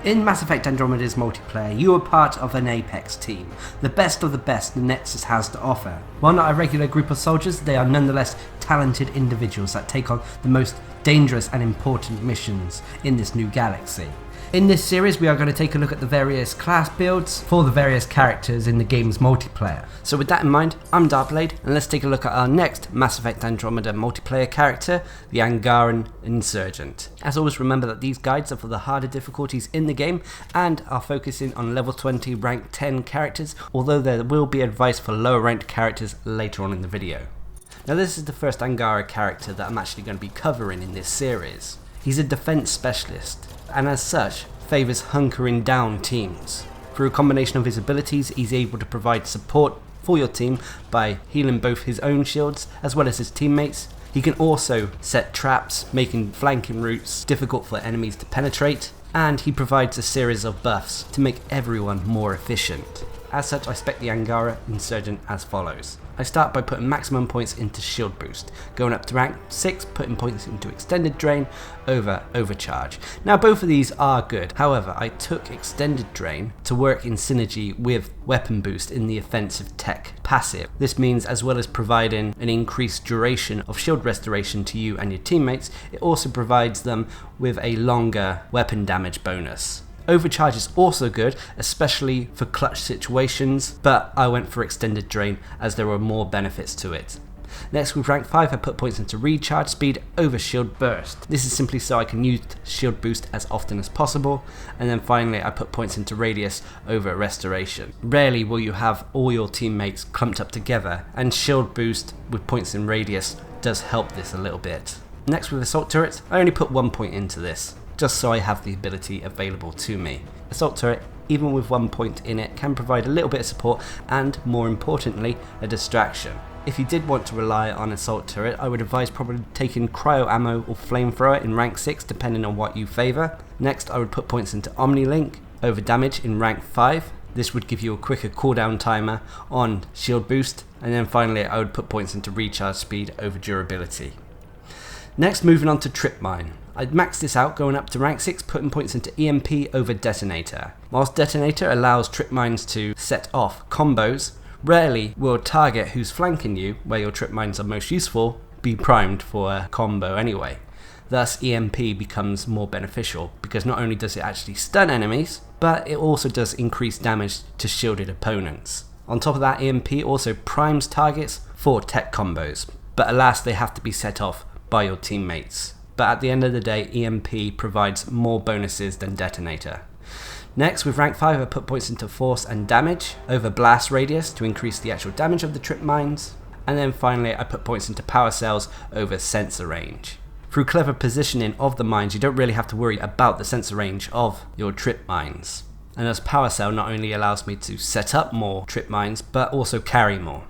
In Mass Effect Andromeda's multiplayer, you are part of an Apex team, the best of the best the Nexus has to offer. While not a regular group of soldiers, they are nonetheless talented individuals that take on the most dangerous and important missions in this new galaxy. In this series, we are going to take a look at the various class builds for the various characters in the game's multiplayer. So with that in mind, I'm Darcblade, and let's take a look at our next Mass Effect Andromeda multiplayer character, the Angara Insurgent. As always, remember that these guides are for the harder difficulties in the game and are focusing on level 20 rank 10 characters, although there will be advice for lower ranked characters later on in the video. Now this is the first Angara character that I'm actually going to be covering in this series. He's a defense specialist, and as such, favours hunkering down teams. Through a combination of his abilities, he's able to provide support for your team by healing both his own shields as well as his teammates. He can also set traps, making flanking routes difficult for enemies to penetrate, and he provides a series of buffs to make everyone more efficient. As such, I spec the Angara Insurgent as follows. I start by putting maximum points into shield boost, going up to rank 6, putting points into extended drain over overcharge. Now both of these are good, however I took extended drain to work in synergy with weapon boost in the offensive tech passive. This means as well as providing an increased duration of shield restoration to you and your teammates, it also provides them with a longer weapon damage bonus. Overcharge is also good, especially for clutch situations, but I went for extended drain as there were more benefits to it. Next, with rank 5, I put points into recharge speed over shield burst. This is simply so I can use shield boost as often as possible. And then finally, I put points into radius over restoration. Rarely will you have all your teammates clumped up together, and shield boost with points in radius does help this a little bit. Next, with assault turrets, I only put 1 point into this, just so I have the ability available to me. Assault turret, even with 1 point in it, can provide a little bit of support and, more importantly, a distraction. If you did want to rely on assault turret, I would advise probably taking cryo ammo or flamethrower in rank 6 depending on what you favour. Next, I would put points into Omnilink over damage in rank 5. This would give you a quicker cooldown timer on shield boost. And then finally, I would put points into recharge speed over durability. Next, moving on to Trip Mine. I'd maxed this out going up to rank 6, putting points into EMP over Detonator. Whilst Detonator allows trip mines to set off combos, rarely will a target who's flanking you, where your trip mines are most useful, be primed for a combo anyway. Thus EMP becomes more beneficial, because not only does it actually stun enemies, but it also does increase damage to shielded opponents. On top of that, EMP also primes targets for tech combos, but alas they have to be set off by your teammates. But at the end of the day, EMP provides more bonuses than Detonator. Next, with rank 5, I put points into force and damage over blast radius to increase the actual damage of the trip mines. And then finally, I put points into power cells over sensor range. Through clever positioning of the mines, you don't really have to worry about the sensor range of your trip mines. And as power cell not only allows me to set up more trip mines, but also carry more.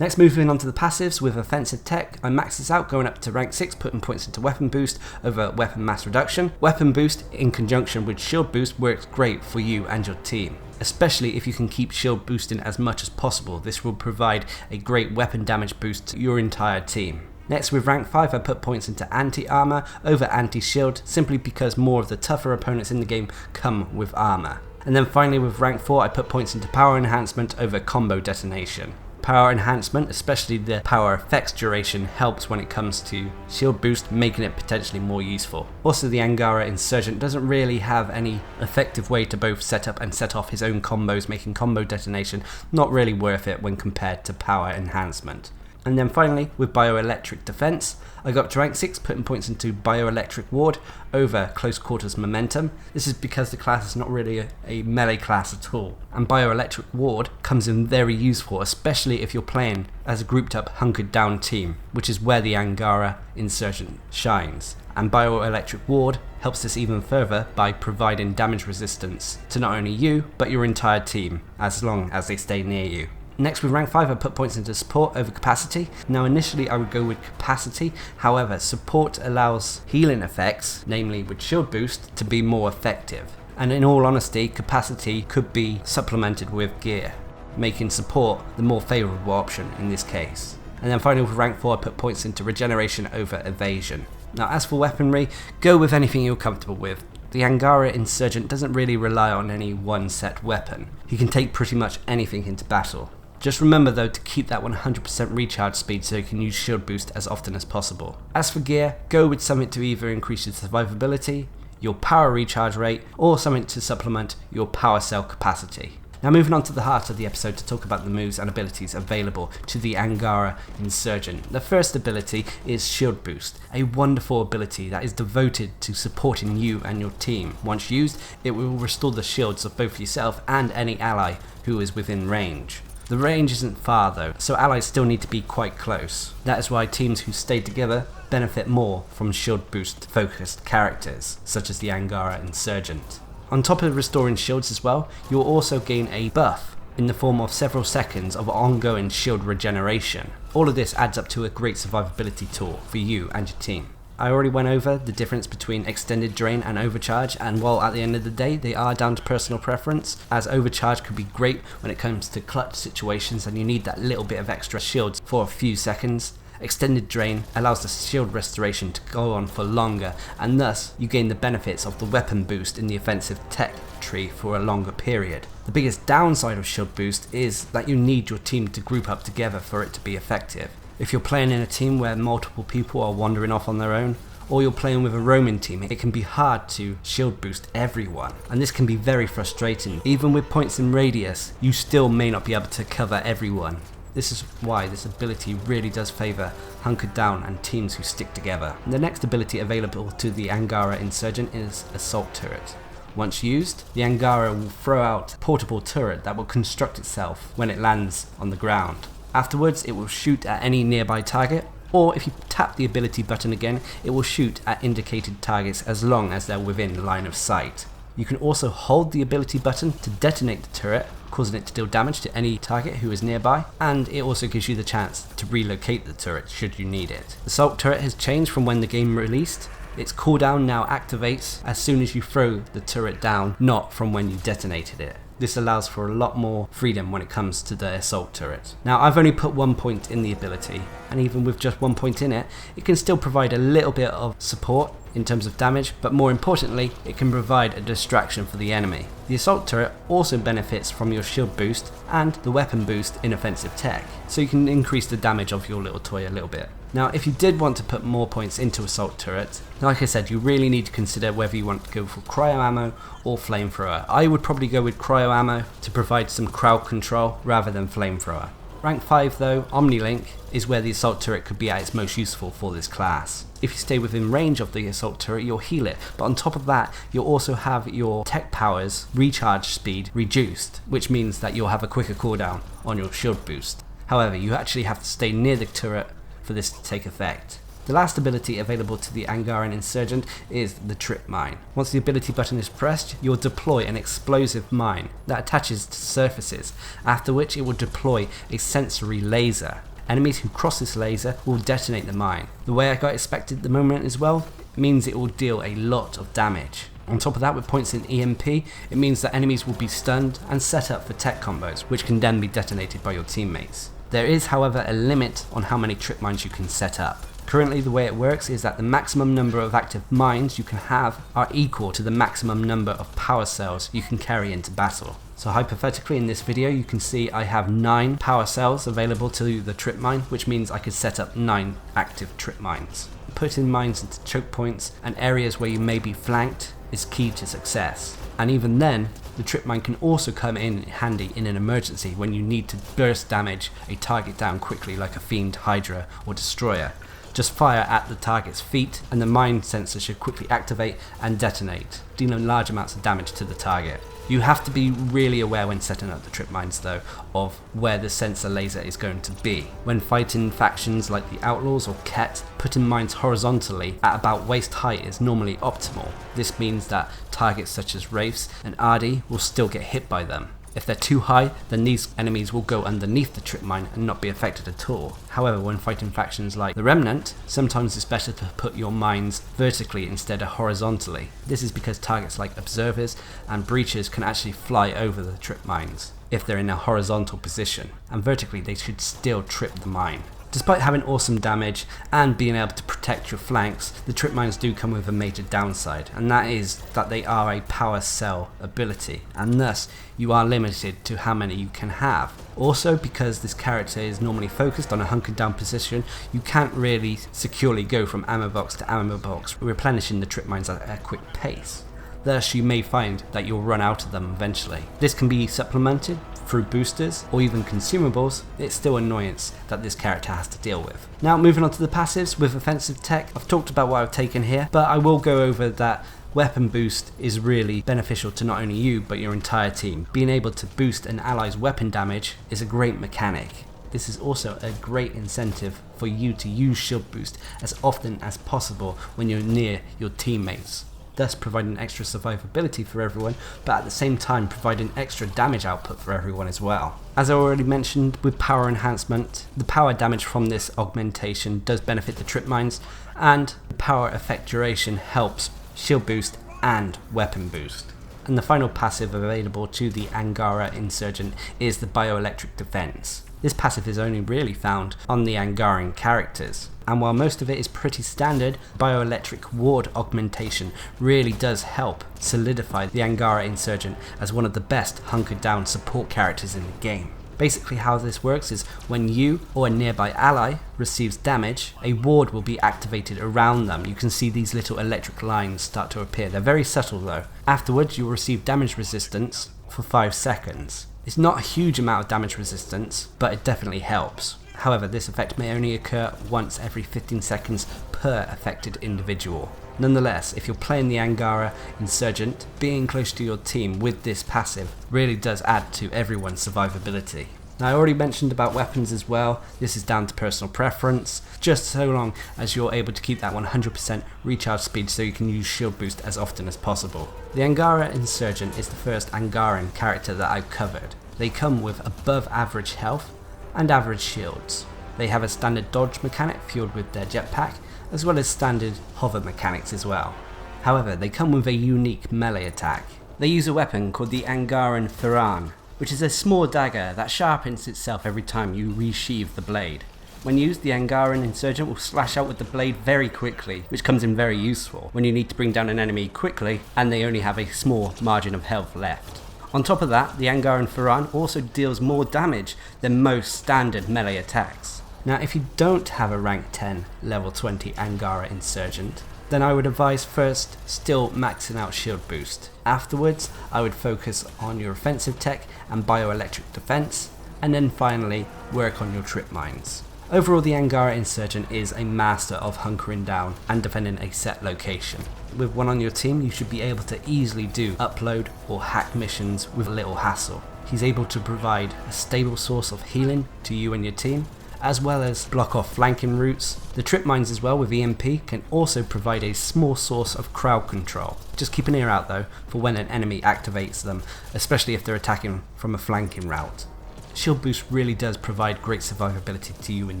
Next, moving on to the passives with offensive tech, I maxed this out going up to rank 6, putting points into weapon boost over weapon mass reduction. Weapon boost in conjunction with shield boost works great for you and your team, especially if you can keep shield boosting as much as possible. This will provide a great weapon damage boost to your entire team. Next, with rank 5, I put points into anti-armor over anti-shield, simply because more of the tougher opponents in the game come with armor. And then finally, with rank 4, I put points into power enhancement over combo detonation. Power enhancement, especially the power effects duration, helps when it comes to shield boost, making it potentially more useful. Also, the Angara Insurgent doesn't really have any effective way to both set up and set off his own combos, making combo detonation not really worth it when compared to power enhancement. And then finally, with bioelectric defense, I got up to rank 6, putting points into bioelectric ward over close quarters momentum. This is because the class is not really a melee class at all, and bioelectric ward comes in very useful, especially if you're playing as a grouped up hunkered down team, which is where the Angara Insurgent shines. And bioelectric ward helps this even further by providing damage resistance to not only you, but your entire team, as long as they stay near you. Next, with rank 5, I put points into support over capacity. Now initially I would go with capacity, however support allows healing effects, namely with shield boost, to be more effective. And in all honesty, capacity could be supplemented with gear, making support the more favourable option in this case. And then finally with rank 4, I put points into regeneration over evasion. Now as for weaponry, go with anything you're comfortable with. The Angara Insurgent doesn't really rely on any one set weapon. He can take pretty much anything into battle. Just remember though to keep that 100% recharge speed so you can use shield boost as often as possible. As for gear, go with something to either increase your survivability, your power recharge rate, or something to supplement your power cell capacity. Now moving on to the heart of the episode to talk about the moves and abilities available to the Angara Insurgent. The first ability is Shield Boost, a wonderful ability that is devoted to supporting you and your team. Once used, it will restore the shields of both yourself and any ally who is within range. The range isn't far though, so allies still need to be quite close. That is why teams who stay together benefit more from shield boost focused characters, such as the Angara Insurgent. On top of restoring shields as well, you will also gain a buff in the form of several seconds of ongoing shield regeneration. All of this adds up to a great survivability tool for you and your team. I already went over the difference between extended drain and overcharge, and while at the end of the day they are down to personal preference, as overcharge could be great when it comes to clutch situations and you need that little bit of extra shields for a few seconds, extended drain allows the shield restoration to go on for longer, and thus you gain the benefits of the weapon boost in the offensive tech tree for a longer period. The biggest downside of shield boost is that you need your team to group up together for it to be effective. If you're playing in a team where multiple people are wandering off on their own, or you're playing with a roaming team, it can be hard to shield boost everyone, and this can be very frustrating. Even with points in radius, you still may not be able to cover everyone. This is why this ability really does favour hunkered down and teams who stick together. The next ability available to the Angara Insurgent is Assault Turret. Once used, the Angara will throw out a portable turret that will construct itself when it lands on the ground. Afterwards, it will shoot at any nearby target, or if you tap the ability button again, it will shoot at indicated targets as long as they're within line of sight. You can also hold the ability button to detonate the turret, causing it to deal damage to any target who is nearby, and it also gives you the chance to relocate the turret should you need it. The Assault Turret has changed from when the game released. Its cooldown now activates as soon as you throw the turret down, not from when you detonated it. This allows for a lot more freedom when it comes to the Assault Turret. Now I've only put 1 point in the ability, and even with just 1 point in it, it can still provide a little bit of support in terms of damage, but more importantly, it can provide a distraction for the enemy. The Assault Turret also benefits from your shield boost and the weapon boost in offensive tech, so you can increase the damage of your little toy a little bit. Now if you did want to put more points into Assault Turret, like I said, you really need to consider whether you want to go for cryo ammo or flamethrower. I would probably go with cryo ammo to provide some crowd control rather than flamethrower. Rank 5 though, Omnilink, is where the Assault Turret could be at its most useful for this class. If you stay within range of the Assault Turret, you'll heal it, but on top of that, you'll also have your tech powers recharge speed reduced, which means that you'll have a quicker cooldown on your shield boost. However, you actually have to stay near the turret for this to take effect. The last ability available to the Angara Insurgent is the Trip Mine. Once the ability button is pressed, you'll deploy an explosive mine that attaches to surfaces, after which it will deploy a sensory laser. Enemies who cross this laser will detonate the mine. The way I got it spec'd at the moment as well means it will deal a lot of damage. On top of that, with points in EMP, it means that enemies will be stunned and set up for tech combos, which can then be detonated by your teammates. There is, however, a limit on how many trip mines you can set up. Currently the way it works is that the maximum number of active mines you can have are equal to the maximum number of power cells you can carry into battle. So hypothetically in this video you can see I have 9 power cells available to the trip mine, which means I could set up 9 active trip mines. Putting mines into choke points and areas where you may be flanked is key to success. And even then, the trip mine can also come in handy in an emergency when you need to burst damage a target down quickly like a Fiend, Hydra or Destroyer. Just fire at the target's feet and the mine sensor should quickly activate and detonate, dealing large amounts of damage to the target. You have to be really aware when setting up the trip mines though of where the sensor laser is going to be. When fighting factions like the Outlaws or Ket, putting mines horizontally at about waist height is normally optimal. This means that targets such as Wraiths and Ardi will still get hit by them. If they're too high, then these enemies will go underneath the trip mine and not be affected at all. However, when fighting factions like the Remnant, sometimes it's better to put your mines vertically instead of horizontally. This is because targets like Observers and Breachers can actually fly over the trip mines if they're in a horizontal position, and vertically they should still trip the mine. Despite having awesome damage and being able to protect your flanks, the trip mines do come with a major downside, and that is that they are a power cell ability, and thus you are limited to how many you can have. Also, because this character is normally focused on a hunkered down position, you can't really securely go from ammo box to ammo box, replenishing the trip mines at a quick pace. Thus, you may find that you'll run out of them eventually. This can be supplemented through boosters or even consumables. It's still an annoyance that this character has to deal with. Now, moving on to the passives with offensive tech, I've talked about what I've taken here, but I will go over that weapon boost is really beneficial to not only you but your entire team. Being able to boost an ally's weapon damage is a great mechanic. This is also a great incentive for you to use shield boost as often as possible when you're near your teammates, thus providing extra survivability for everyone, but at the same time providing extra damage output for everyone as well. As I already mentioned, with power enhancement, the power damage from this augmentation does benefit the trip mines, and the power effect duration helps shield boost and weapon boost. And the final passive available to the Angara Insurgent is the bioelectric defense. This passive is only really found on the Angaran characters, and while most of it is pretty standard, bioelectric ward augmentation really does help solidify the Angara Insurgent as one of the best hunkered down support characters in the game. Basically how this works is when you or a nearby ally receives damage, a ward will be activated around them. You can see these little electric lines start to appear. They're very subtle though. Afterwards you'll receive damage resistance for 5 seconds. It's not a huge amount of damage resistance, but it definitely helps. However, this effect may only occur once every 15 seconds per affected individual. Nonetheless, if you're playing the Angara Insurgent, being close to your team with this passive really does add to everyone's survivability. Now, I already mentioned about weapons as well. This is down to personal preference, just so long as you're able to keep that 100% recharge speed so you can use shield boost as often as possible. The Angara Insurgent is the first Angaran character that I've covered. They come with above average health and average shields. They have a standard dodge mechanic fueled with their jetpack, as well as standard hover mechanics as well. However, they come with a unique melee attack. They use a weapon called the Angaran Thuran, which is a small dagger that sharpens itself every time you resheathe the blade. When used, the Angaran Insurgent will slash out with the blade very quickly, which comes in very useful when you need to bring down an enemy quickly and they only have a small margin of health left. On top of that, the Angaran Thuran also deals more damage than most standard melee attacks. Now, if you don't have a rank 10 level 20 Angara Insurgent, then I would advise first still maxing out shield boost. Afterwards, I would focus on your offensive tech and bioelectric defense, and then finally work on your trip mines. Overall, the Angara Insurgent is a master of hunkering down and defending a set location. With one on your team, you should be able to easily do upload or hack missions with little hassle. He's able to provide a stable source of healing to you and your team, as well as block off flanking routes. The trip mines as well with EMP can also provide a small source of crowd control. Just keep an ear out though for when an enemy activates them, especially if they're attacking from a flanking route. Shield boost really does provide great survivability to you and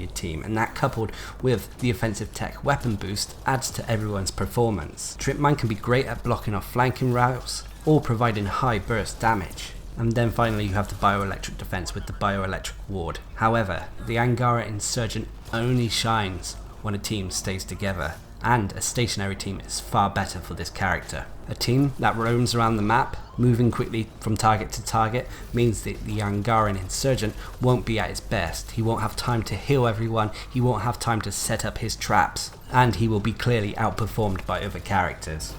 your team, and that coupled with the offensive tech weapon boost adds to everyone's performance. Trip mine can be great at blocking off flanking routes or providing high burst damage. And then finally you have the bioelectric defense with the bioelectric ward. However, the Angara Insurgent only shines when a team stays together, and a stationary team is far better for this character. A team that roams around the map, moving quickly from target to target, means that the Angaran Insurgent won't be at its best. He won't have time to heal everyone, he won't have time to set up his traps, and he will be clearly outperformed by other characters.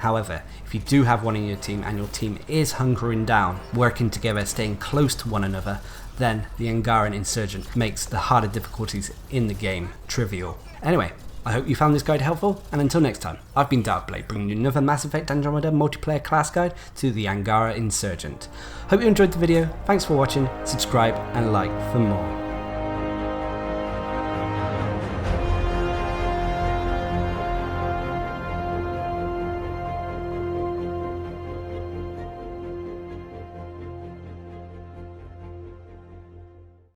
However, if you do have one in your team and your team is hunkering down, working together, staying close to one another, then the Angaran Insurgent makes the harder difficulties in the game trivial. Anyway, I hope you found this guide helpful, and until next time, I've been Darcblade, bringing you another Mass Effect Andromeda Multiplayer class guide to the Angara Insurgent. Hope you enjoyed the video, thanks for watching, subscribe and like for more.